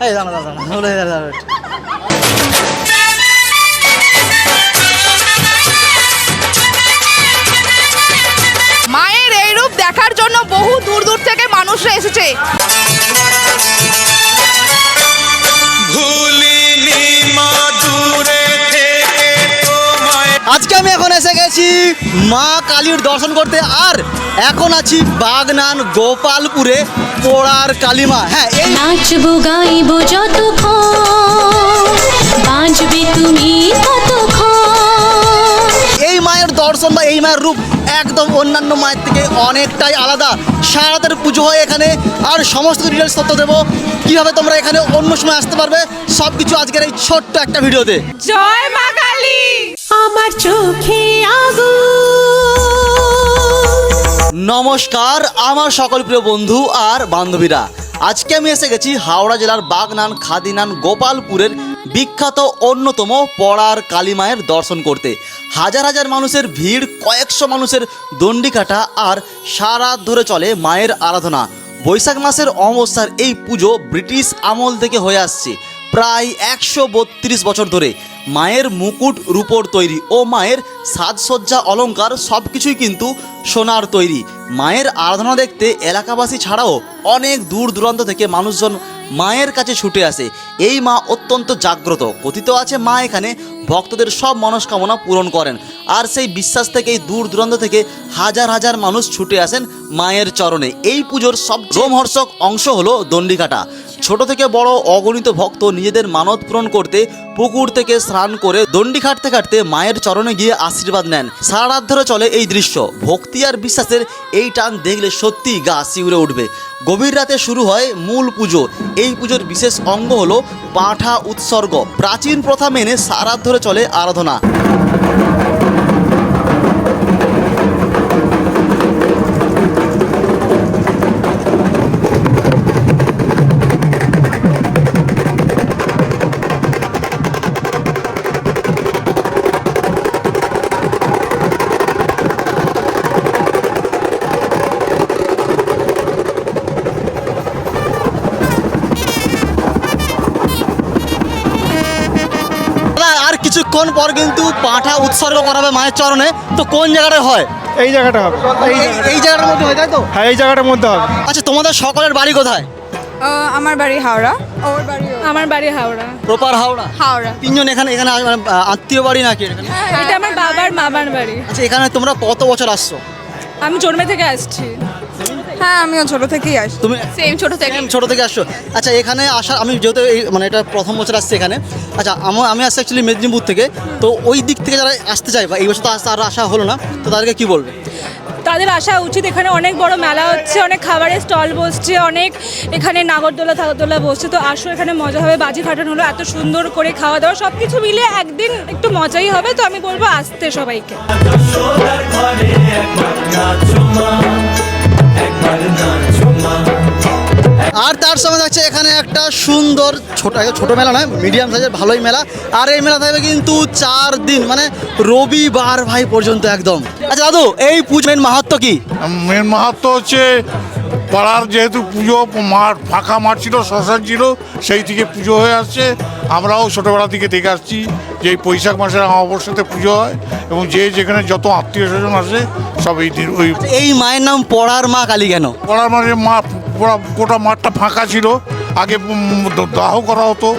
এই দাঁড়া দাঁড়া দাঁড়া দাঁড়া। মায়ের এই রূপ দেখার জন্য বহু দূর দূর থেকে মানুষরা এসেছে। আজকে আমি এখন এসে গেছি মা কালীর দর্শন করতে, আর এখন আছি বাগনান গোপালপুরে পোড়ার কালীমা। হ্যাঁ, এই নাচবো গাইবো যতক্ষণ বাঁচবে তুমি ততক্ষণ। এই মায়ের দর্শন বা এই মায়ের রূপ একদম অন্যান্য মায়ের থেকে অনেকটাই আলাদা। সারা রাতের পুজো হয় এখানে, আর সমস্ত ডিটেলস তথ্য দেবো কীভাবে তোমরা এখানে অন্য সময় আসতে পারবে, সব কিছু আজকের এই ছোট্ট একটা ভিডিওতে। জয় মা কালী। আমার চোখে আগুন। নমস্কার আমার সকল প্রিয় বন্ধু আর বান্ধবীরা, আজকে আমি এসে গেছি হাওড়া জেলার বাগনান খাদিনান গোপালপুরের বিখ্যাত অন্যতম পড়ার কালী মায়ের দর্শন করতে। হাজার হাজার মানুষের ভিড়, কয়েকশো মানুষের দণ্ডি কাটা, আর সারা রাত ধরে চলে মায়ের আরাধনা। বৈশাখ মাসের অমাবস্যার এই পুজো ব্রিটিশ আমল থেকে হয়ে আসছে প্রায় 132 বছর ধরে। মায়ের মুকুট রূপোর তৈরি ও মায়ের সাজসজ্জা অলংকার সব কিছুই কিন্তু সোনার তৈরি। মায়ের আরাধনা দেখতে এলাকাবাসী ছাড়াও অনেক দূর দূরান্ত থেকে মানুষজন মায়ের কাছে ছুটে আসে। এই মা অত্যন্ত জাগ্রত। কথিত আছে মা এখানে ভক্তদের সব মনস্কামনা পূরণ করেন, আর সেই বিশ্বাস থেকেই দূর দূরান্ত থেকে হাজার হাজার মানুষ ছুটে আসেন মায়ের চরণে। এই পুজোর সব রোমহর্ষক অংশ হলো দণ্ডিকাটা। ছোট থেকে বড় অগণিত ভক্ত নিজেদের মানত পূরণ করতে পুকুর থেকে স্নান করে দণ্ডি খাটতে খাটতে মায়ের চরণে গিয়ে আশীর্বাদ নেন। সারা রাত ধরে চলে এই দৃশ্য। ভক্তি আর বিশ্বাসের এই টান দেখলে সত্যিই গা শিউরে উঠবে। গভীর রাতে শুরু হয় মূল পুজো। এই পুজোর বিশেষ অঙ্গ হলো পাঁঠা উৎসর্গ। প্রাচীন প্রথা মেনে সারা রাত ধরে চলে আরাধনা। আর কিছুক্ষণ পর কিন্তু পাঁঠা উৎসর্গ করাবে মায়ের চরণে। তো কোন জায়গাটা হয়? এই জায়গাটা হবে। এই জায়গাটার মধ্যে হয়, তাই তো? হ্যাঁ, এই জায়গাটার মধ্যে হবে। আচ্ছা, তোমাদের সকলের বাড়ি কোথায়? আমার বাড়ি হাওড়া। ওর বাড়ি আমার বাড়ি হাওড়া। প্রপার হাওড়া? হাওড়া। তিনজন এখানে এখানে আত্মীয় বাড়ি নাকি এখানে? এটা আমার বাবার মামার বাড়ি। আচ্ছা, এখানে তোমরা কত বছর আসছো? আমি জন্মে থেকে আসছি। হ্যাঁ, আমিও ছোট থেকেই আসি। তুমি সেম ছোট থেকে। ছোট থেকে আসছো? আচ্ছা, এখানে আসা আমি যেহেতু এই মানে এটা প্রথম বছর আসছি এখানে। আচ্ছা, আমি আসছি অ্যাকচুয়ালি মেদিনীপুর থেকে। তো ওই দিক থেকে যারা আসতে চায় বা এই বছর তো আর আসা হলো না, তো তাদেরকে কি বলবে? তাদের আসা উচিত। এখানে অনেক বড় মেলা হচ্ছে, অনেক খাবারের স্টল বসছে, অনেক এখানে নাগরদোলা থাগরদোলা বসছে। তো আসো, এখানে মজা হবে। বাজি ফাটানো হলো, এত সুন্দর করে খাওয়া দাওয়া সব কিছু মিলে একদিন একটু মজাই হবে। তো আমি বলবো আসতে সবাইকে। আর তার সঙ্গে থাকছে এখানে একটা সুন্দর ছোট মেলা নয়, মিডিয়াম সাইজের ভালোই মেলা। আর এই মেলা থাকবে কিন্তু 4 দিন, মানে রবিবার ভাই পর্যন্ত একদম। আচ্ছা দাদু, এই পুজোর মাহাত্ম্য কি? মেন মাহাত্ম্য হচ্ছে পাড়ার যেহেতু পুজো মাঠ, ফাঁকা মাঠ ছিল, শ্মশান ছিল, সেই থেকে পুজো হয়ে আসছে। আমরাও ছোটোবেলা থেকে দেখে আসছি যে এই বৈশাখ মাসের অমাবস্যাতে পুজো হয়, এবং যে যেখানে যত আত্মীয় স্বজন আসে সব এই দিন ওই এই মায়ের নাম পড়ার মা কালী কেন? পড়ার মানে মা গোটা মাঠটা ফাঁকা ছিল, আগে দাহ করা হতো,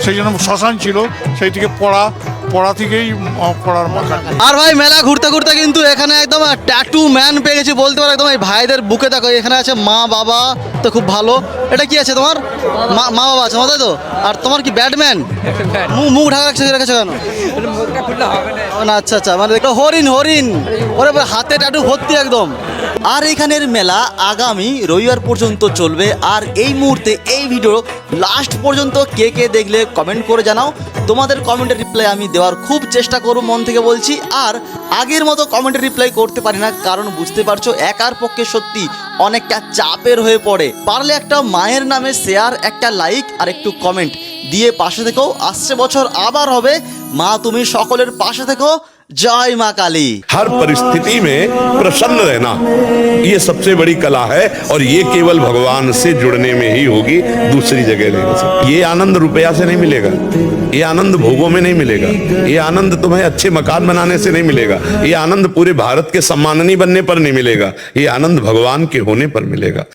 সেই জন্য শ্মশান ছিল, সেই থেকে পড়া থেকেই পড়ার মা কালী। আর ভাই মেলা ঘুরতে ঘুরতে কিন্তু এখানে একদম ট্যাটু ম্যান পেয়ে গেছি বলতে পারো। একদম এই ভাইদের বুকে দেখো, এখানে আছে মা বাবা, তো খুব ভালো। এটা কি আছে তোমার? মা বাবা আছে, তাই তো? আর তোমার কি ব্যাটম্যান? মুখ ঢাকা রেখেছো কেন? না, আচ্ছা আচ্ছা, মানে দেখো হরিণ ওরে হাতে ট্যাটু ভর্তি একদম। আর এখানের মেলা আগামী রবিবার পর্যন্ত চলবে। আর এই মুহূর্তে এই ভিডিও লাস্ট পর্যন্ত কে কে দেখলে কমেন্ট করে জানাও। তোমাদের কমেন্টের রিপ্লাই আমি দেওয়ার খুব চেষ্টা করব, মন থেকে বলছি। আর আগের মতো কমেন্টের রিপ্লাই করতে পারি না, কারণ বুঝতে পারছো একার পক্ষে সত্যি অনেকটা চাপের হয়ে পড়ে। পারলে একটা মায়ের নামে শেয়ার, একটা লাইক আর একটু কমেন্ট দিয়ে পাশে থেকেও। আসছে বছর আবার হবে। মা তুমি সকলের পাশে থেকো। জয় মা কালী। हर परिस्थिति में प्रसन्न रहना ये सबसे बड़ी कला है और ये केवल भगवान से जुड़ने में ही होगी, दूसरी जगह नहीं हो सकती। ये आनंद रुपया से नहीं मिलेगा, ये आनंद भोगों में नहीं मिलेगा, ये आनंद तुम्हें अच्छे मकान बनाने से नहीं मिलेगा, ये आनंद पूरे भारत के सम्माननीय बनने पर नहीं मिलेगा, ये आनंद भगवान के होने पर मिलेगा।